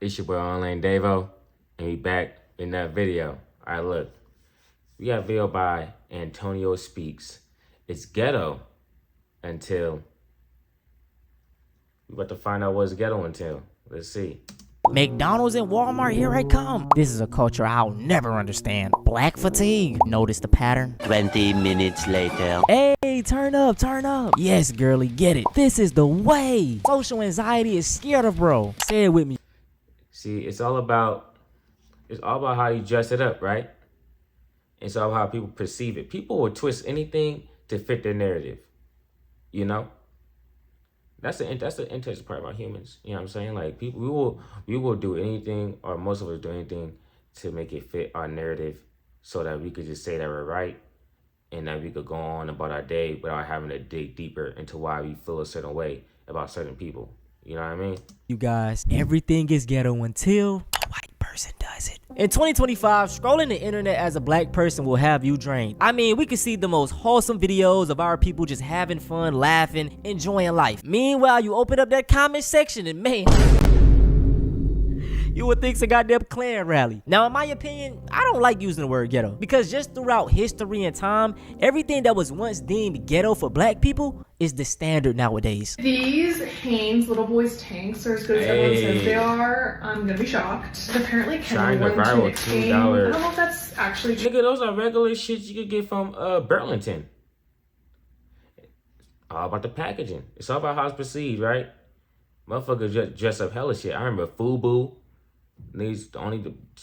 It's your boy Online Davo, and we back in that video. All right, look, we got a video by Antonio Speaks. It's ghetto until we about to find out what's ghetto until. Let's see. McDonald's and Walmart, here I come. This is a culture I'll never understand. Black fatigue. Notice the pattern? 20 minutes later. Hey, turn up, turn up. Yes, girly, get it. This is the way. Social anxiety is scared of bro. Say it with me. See, it's all about how you dress it up, right? It's all how people perceive it. People will twist anything to fit their narrative. You know? That's the interesting part about humans. You know what I'm saying? Like people, we will do anything, or most of us do anything to make it fit our narrative, so that we could just say that we're right, and that we could go on about our day without having to dig deeper into why we feel a certain way about certain people. You know what I mean? You guys, everything is ghetto until a white person does it. In 2025, scrolling the internet as a black person will have you drained. I mean, we can see the most wholesome videos of our people just having fun, laughing, enjoying life. Meanwhile, you open up that comment section and man, you would think it's a goddamn Klan rally. Now, in my opinion, I don't like using the word ghetto, because just throughout history and time, everything that was once deemed ghetto for black people is the standard nowadays. These Hanes Little Boys tanks are as good as everyone says they are. I'm gonna be shocked. Apparently, Trying Kendall to went to viral Nick's game. $2. I don't know if that's actually true. Nigga, those are regular shit you could get from Burlington. All about the packaging. It's all about how it's perceived, right? Motherfuckers just dress up hella shit. I remember FUBU. Niggas,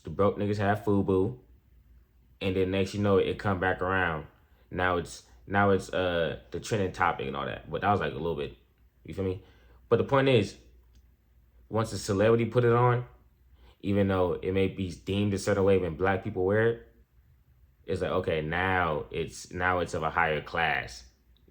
the broke niggas have FUBU, and then next you know it come back around. Now it's the trending topic and all that. But that was like a little bit, you feel me? But the point is, once a celebrity put it on, even though it may be deemed a certain way when black people wear it, it's like, okay, now it's of a higher class.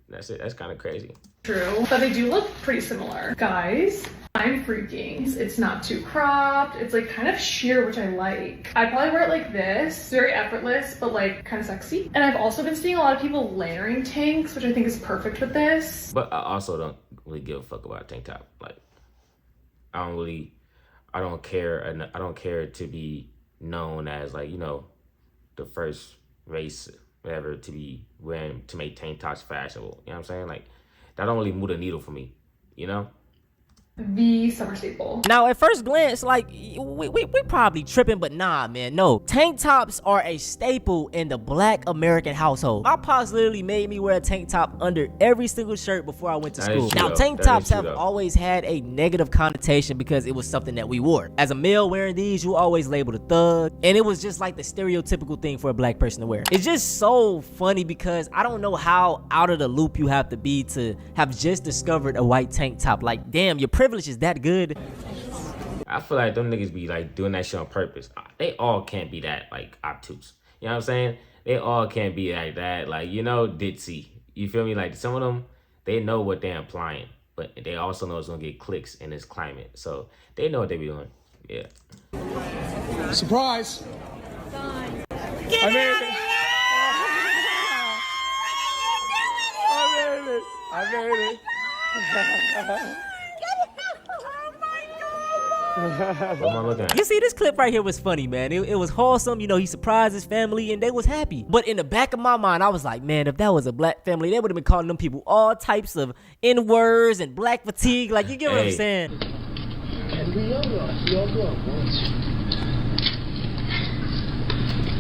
That's it. That's kind of crazy. True, but they do look pretty similar. Guys, I'm freaking. It's not too cropped. It's like kind of sheer, which I like. I'd probably wear it like this. Very effortless, but like kind of sexy. And I've also been seeing a lot of people layering tanks, which I think is perfect with this. But I also don't really give a fuck about a tank top. Like, I don't care to be known as, like, you know, the first race whatever to be wearing, to make tank tops fashionable. You know what I'm saying? Like, that don't really move the needle for me, you know? The summer staple. Now, at first glance, like, we probably tripping, but nah, man, no. Tank tops are a staple in the black American household. My pops literally made me wear a tank top under every single shirt before I went to school. Now, tank tops have always had a negative connotation because it was something that we wore. As a male wearing these, you always labeled a thug, and it was just like the stereotypical thing for a black person to wear. It's just so funny because I don't know how out of the loop you have to be to have just discovered a white tank top. Like, damn, your privilege is that good. I feel like them niggas be like doing that shit on purpose. They all can't be that like obtuse. You know what I'm saying? They all can't be like that, like, you know, ditzy. You feel me? Like, some of them, they know what they're implying, but they also know it's gonna get clicks in this climate. So they know what they be doing. Yeah. Surprise! Get I made it! I made it! What am I looking at? You see, this clip right here was funny, man. It was wholesome. You know, he surprised his family and they was happy. But in the back of my mind, I was like, man, if that was a black family, they would have been calling them people all types of N-words and black fatigue. Like, you get what I'm saying?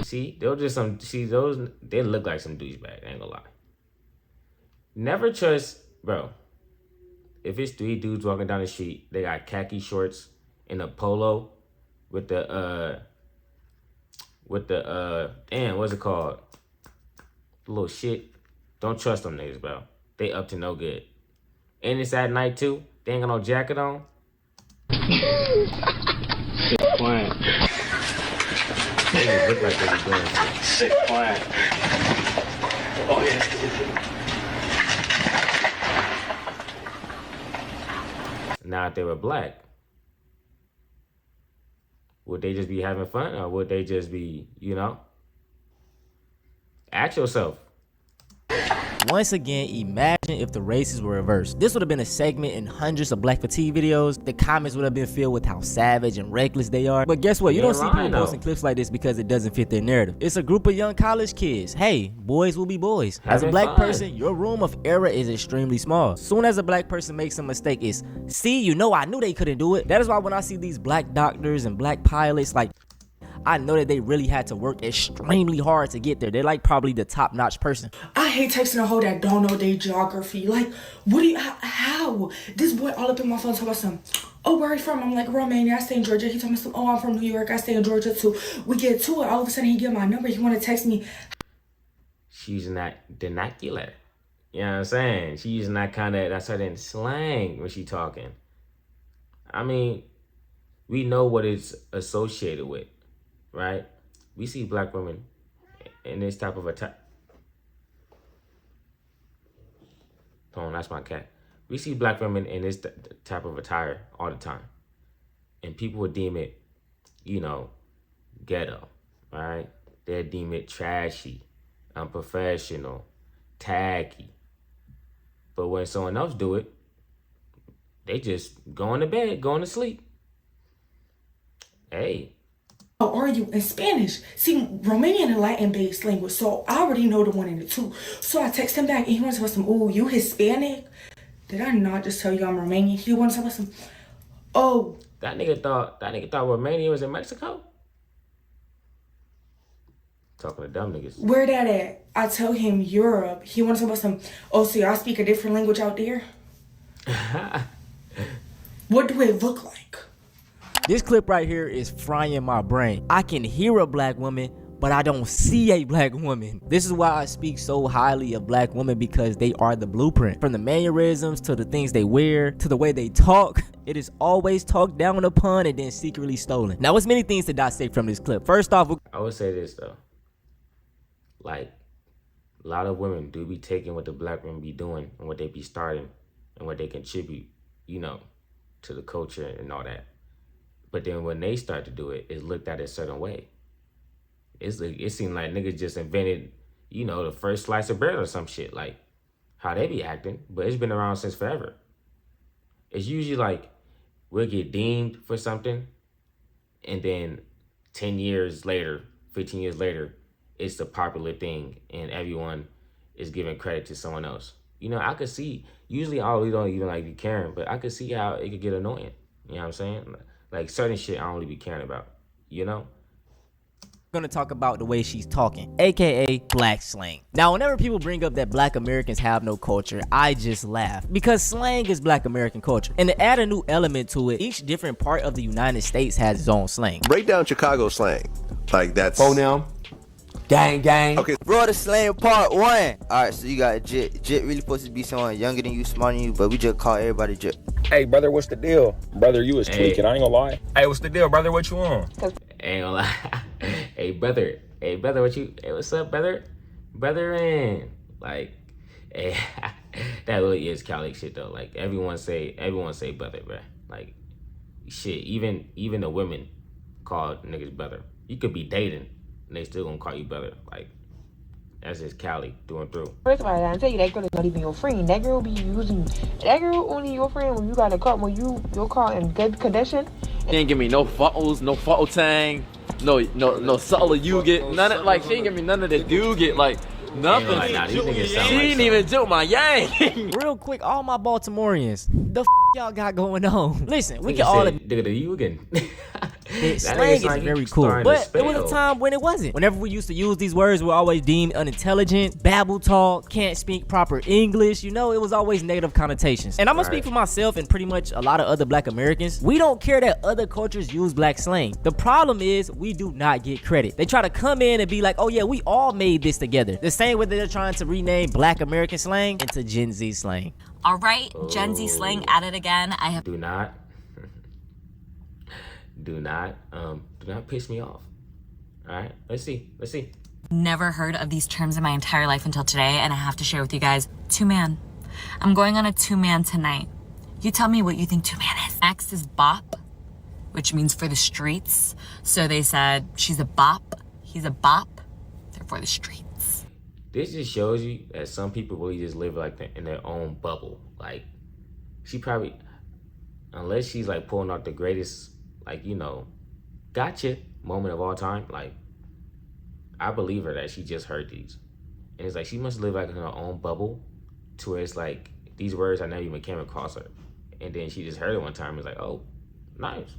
See, those, they look like some douchebag, I ain't gonna lie. Never trust, bro. If it's three dudes walking down the street, they got khaki shorts and a polo with the damn, what's it called? The little shit. Don't trust them niggas, bro. They up to no good. And it's at night too. They ain't got no jacket on. Sick plan. They just look like they be doing shit. Sick plan. Oh yeah. Now, if they were black, would they just be having fun, or would they just be, you know? Ask yourself. Once again, imagine if the races were reversed. This would have been a segment in hundreds of black fatigue videos. The comments would have been filled with how savage and reckless they are. But guess what? You don't see people posting clips like this because it doesn't fit their narrative. It's a group of young college kids. Hey, boys will be boys. As a black person, your room of error is extremely small. Soon as a black person makes a mistake, it's, see, you know, I knew they couldn't do it. That is why when I see these black doctors and black pilots, like, I know that they really had to work extremely hard to get there. They're like probably the top-notch person. I hate texting a hoe that don't know their geography. Like, what do you, how? This boy all up in my phone talking about something. Oh, where are you from? I'm like, Romania, I stay in Georgia. He told me some, oh, I'm from New York, I stay in Georgia too. We get to it, all of a sudden he get my number, he want to text me. She's not vernacular. You know what I'm saying? She's not kind of that certain slang when she talking. I mean, we know what it's associated with, right? We see black women in this type of attire. Hold on, that's my cat. We see black women in this type of attire all the time. And people would deem it, you know, ghetto, right? They'd deem it trashy, unprofessional, tacky. But when someone else do it, they just going to bed, going to sleep. Hey. How are you in Spanish? See, Romanian and Latin-based language, so I already know the one and the two. So I text him back and he wants to some, oh, you Hispanic? Did I not just tell you I'm Romanian? He wants to some, oh. That nigga thought Romania was in Mexico? Talking to dumb niggas. Where that at? I tell him Europe. He wants to know some, oh, so y'all speak a different language out there? What do it look like? This clip right here is frying my brain. I can hear a black woman, but I don't see a black woman. This is why I speak so highly of black women, because they are the blueprint. From the mannerisms to the things they wear to the way they talk, it is always talked down upon and then secretly stolen. Now, there's many things to dissect from this clip. First off, I would say this though. Like, a lot of women do be taking what the black women be doing and what they be starting and what they contribute, you know, to the culture and all that. But then when they start to do it, it's looked at a certain way. It seemed like niggas just invented, you know, the first slice of bread or some shit, like how they be acting. But it's been around since forever. It's usually like we'll get deemed for something, and then 10 years later, 15 years later, it's the popular thing, and everyone is giving credit to someone else. You know, I could see, usually we don't even like be caring, but I could see how it could get annoying. You know what I'm saying? Like certain shit I don't really be caring about, you know? Gonna talk about the way she's talking, aka black slang. Now, whenever people bring up that black Americans have no culture, I just laugh, because slang is black American culture. And to add a new element to it, each different part of the United States has its own slang. Break down Chicago slang. Like that's Phonem. Gang, gang. Okay. Bro, the slang part one. Alright, so you got Jit. Jit really supposed to be someone younger than you, smarter than you, but we just call everybody Jit. Hey, brother, what's the deal? Brother, you was tweaking, I ain't gonna lie. Hey, what's the deal, brother? What you on? Ain't gonna lie. Hey, brother, what you, hey, what's up, brother? Brethren. Like, hey, that really is Cali shit, though. Like, everyone say brother, bruh. Like, shit, even the women call niggas brother. You could be dating, and they still gonna call you brother. Like, that's just Cali through and through. First of all, I tell you, that girl is not even your friend. That girl only your friend when you got a car, when your car in good condition. She ain't give me no photos, no photo tang, no subtle you get, none of, like, she ain't give me none of the do get, like, nothing. Like, nah, these niggas sound she like didn't even joke my yang. Real quick, all my Baltimoreans, the y'all got going on? Listen, we can all Nigga, the you again. slang is very cool, but it was a time when it wasn't. Whenever we used to use these words, we're always deemed unintelligent, babble talk, can't speak proper English. You know, it was always negative connotations. And I'm gonna speak for myself and pretty much a lot of other black Americans. We don't care that other cultures use black slang. The problem is we do not get credit. They try to come in and be like, oh yeah, we all made this together. The same way they're trying to rename black American slang into Gen Z slang. All right, Gen Z slang at it again. I have do not piss me off. All right, let's see. never heard of these terms in my entire life until today, and I have to share with you guys. Two-man. I'm going on a two-man tonight. You tell me what you think two-man is. Next is bop, which means for the streets. So they said she's a bop, he's a bop, they're for the streets. this just shows you that some people really just live like in their own bubble. Like, she probably, unless she's like pulling out the greatest, like, you know, gotcha moment of all time, like, I believe her that she just heard these. And it's like, she must live like in her own bubble to where it's like, these words I never even came across her. And then she just heard it one time and was like, oh, nice.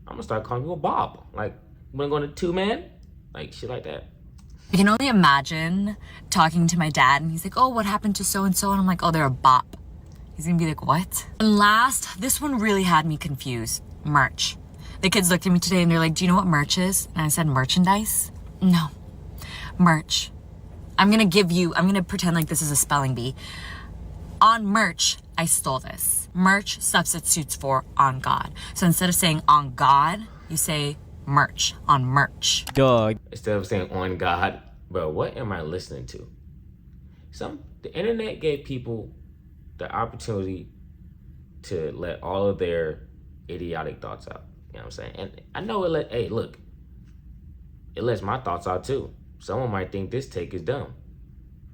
I'm gonna start calling people Bob. Like, you wanna go to 2-man? Like, shit like that. I can only imagine talking to my dad and he's like, oh, what happened to so-and-so? And I'm like, oh, they're a bop. He's gonna be like, what? And last, this one really had me confused. Merch. The kids looked at me today and they're like, do you know what merch is? And I said, merchandise? No. Merch. I'm gonna pretend like this is a spelling bee. On merch, I stole this. Merch substitutes for on God. So instead of saying on God, you say merch, on merch. Dog. Instead of saying on God, bro, what am I listening to? The internet gave people the opportunity to let all of their idiotic thoughts out. You know what I'm saying? And I know it lets my thoughts out too. Someone might think this take is dumb.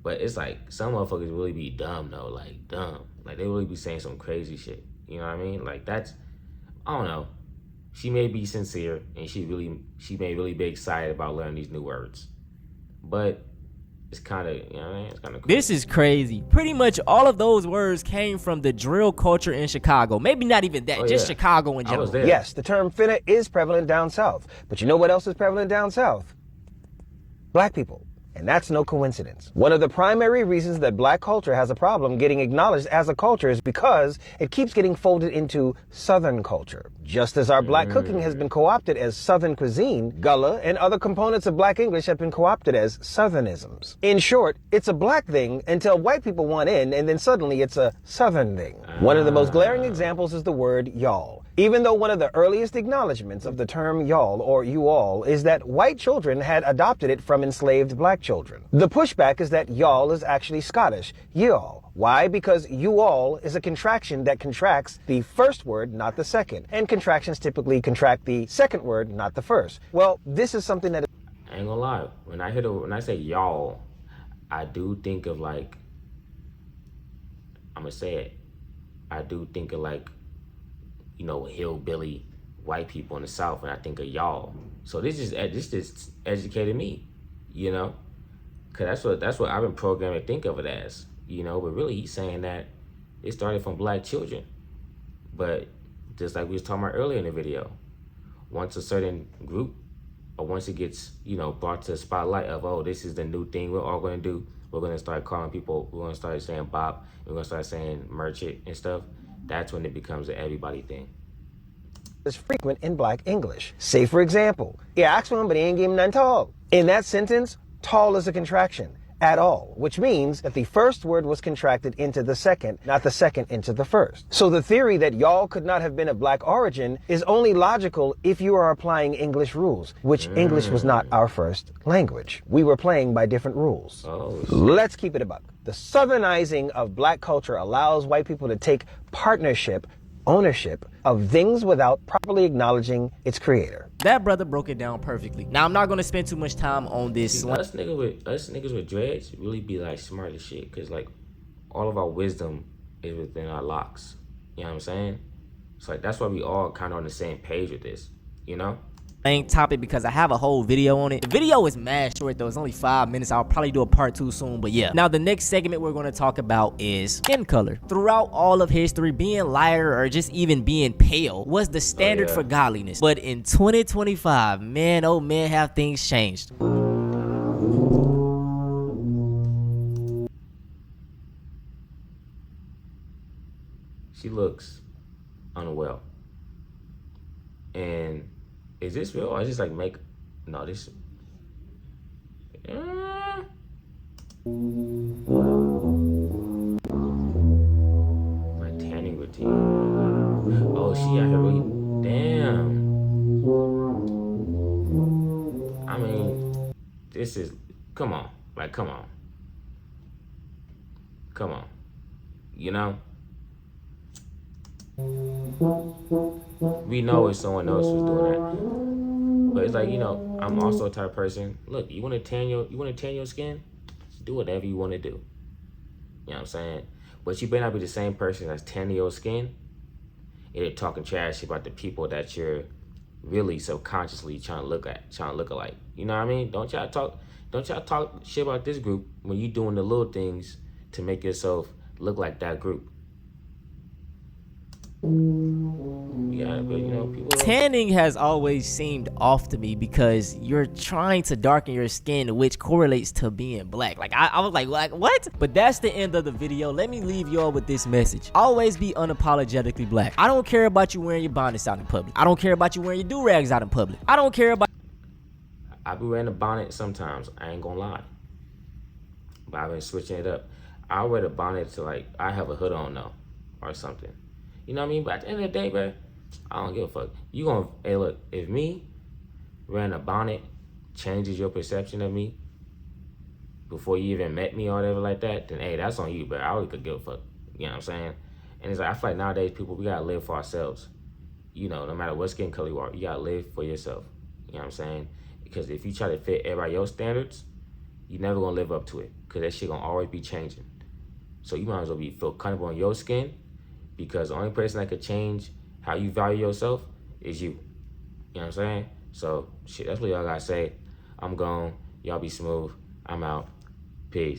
But it's like, some motherfuckers really be dumb though, like dumb. Like, they really be saying some crazy shit. You know what I mean? Like, I don't know. She may be sincere and she may really be excited about learning these new words. But it's kind of, you know what I mean? It's kind of cool. This is crazy. Pretty much all of those words came from the drill culture in Chicago. Maybe not even that, just Chicago in general. Yes, the term finna is prevalent down south. But you know what else is prevalent down south? Black people. And that's no coincidence. One of the primary reasons that black culture has a problem getting acknowledged as a culture is because it keeps getting folded into Southern culture. Just as our black cooking has been co-opted as Southern cuisine, Gullah and other components of black English have been co-opted as Southernisms. In short, it's a black thing until white people want in, and then suddenly it's a Southern thing. One of the most glaring examples is the word y'all. Even though one of the earliest acknowledgments of the term y'all or you all is that white children had adopted it from enslaved black children. The pushback is that y'all is actually Scottish, y'all. Why? Because you all is a contraction that contracts the first word, not the second. And contractions typically contract the second word, not the first. Well, this is something that... I ain't gonna lie. When I say y'all, I do think of like, I'm gonna say it. I do think of like, you know, hillbilly white people in the South when I think of y'all. So this just educated me, you know? Cause that's what I've been programmed to think of it as, you know, but really he's saying that it started from black children. But just like we was talking about earlier in the video, once a certain group, or once it gets, you know, brought to the spotlight of, oh, this is the new thing we're all gonna do, we're gonna start calling people, we're gonna start saying bop, we're gonna start saying merchant and stuff, that's when it becomes an everybody thing. Is frequent in black English. Say, for example, he asked for him, but he ain't give him none tall. In that sentence, tall is a contraction, at all, which means that the first word was contracted into the second, not the second into the first. So the theory that y'all could not have been of black origin is only logical if you are applying English rules, which English was not our first language. We were playing by different rules. Let's keep it a buck. The Southernizing of black culture allows white people to take ownership of things without properly acknowledging its creator. That brother broke it down perfectly. Now, I'm not going to spend too much time on this. Us niggas with dreads really be like smart as shit, because like all of our wisdom is within our locks. You know what I'm saying? So like that's why we all kind of on the same page with this, you know? Main topic, because I have a whole video on it. The video is mad short though. It's only 5 minutes. I'll probably do a part 2 soon, but yeah. Now the next segment we're going to talk about is skin color. Throughout all of history, being lighter or just even being pale was the standard for godliness. But in 2025, man, oh man, have things changed. She looks unwell. And is this real or is this like no, this my tanning routine. Oh, she out here really, damn. I mean, this is, come on, you know? We know if someone else was doing that, but it's like, you know, I'm also a type of person. Look, you want to tan your skin, Do whatever you want to do. You know what I'm saying? But you better not be the same person that's tanning your skin and then talking trash about the people that you're really subconsciously trying to look alike. You know what I mean? Don't y'all talk shit about this group when you doing the little things to make yourself look like that group. Yeah, but you know, people. Tanning has always seemed off to me because you're trying to darken your skin, which correlates to being black. Like I was like, what? But that's the end of the video. Let me leave y'all with this message. Always be unapologetically black. I don't care about you wearing your bonnets out in public. I don't care about you wearing your do-rags out in public. I don't care about... I be wearing a bonnet sometimes, I ain't gonna lie. But I've been switching it up. I wear the bonnet to like, I have a hood on though, or something. You know what I mean? But at the end of the day, bro, I don't give a fuck. You gonna, hey look, if me wearing a bonnet changes your perception of me before you even met me or whatever like that, then hey, that's on you, bro. I really could give a fuck. You know what I'm saying? And it's like, I feel like nowadays people, we gotta live for ourselves. You know, no matter what skin color you are, you gotta live for yourself. You know what I'm saying? Because if you try to fit everybody else's standards, you never gonna live up to it. Cause that shit gonna always be changing. So you might as well feel comfortable in your skin, because the only person that could change how you value yourself is you. You know what I'm saying? So, shit, that's what y'all gotta say. I'm gone. Y'all be smooth. I'm out. Peace.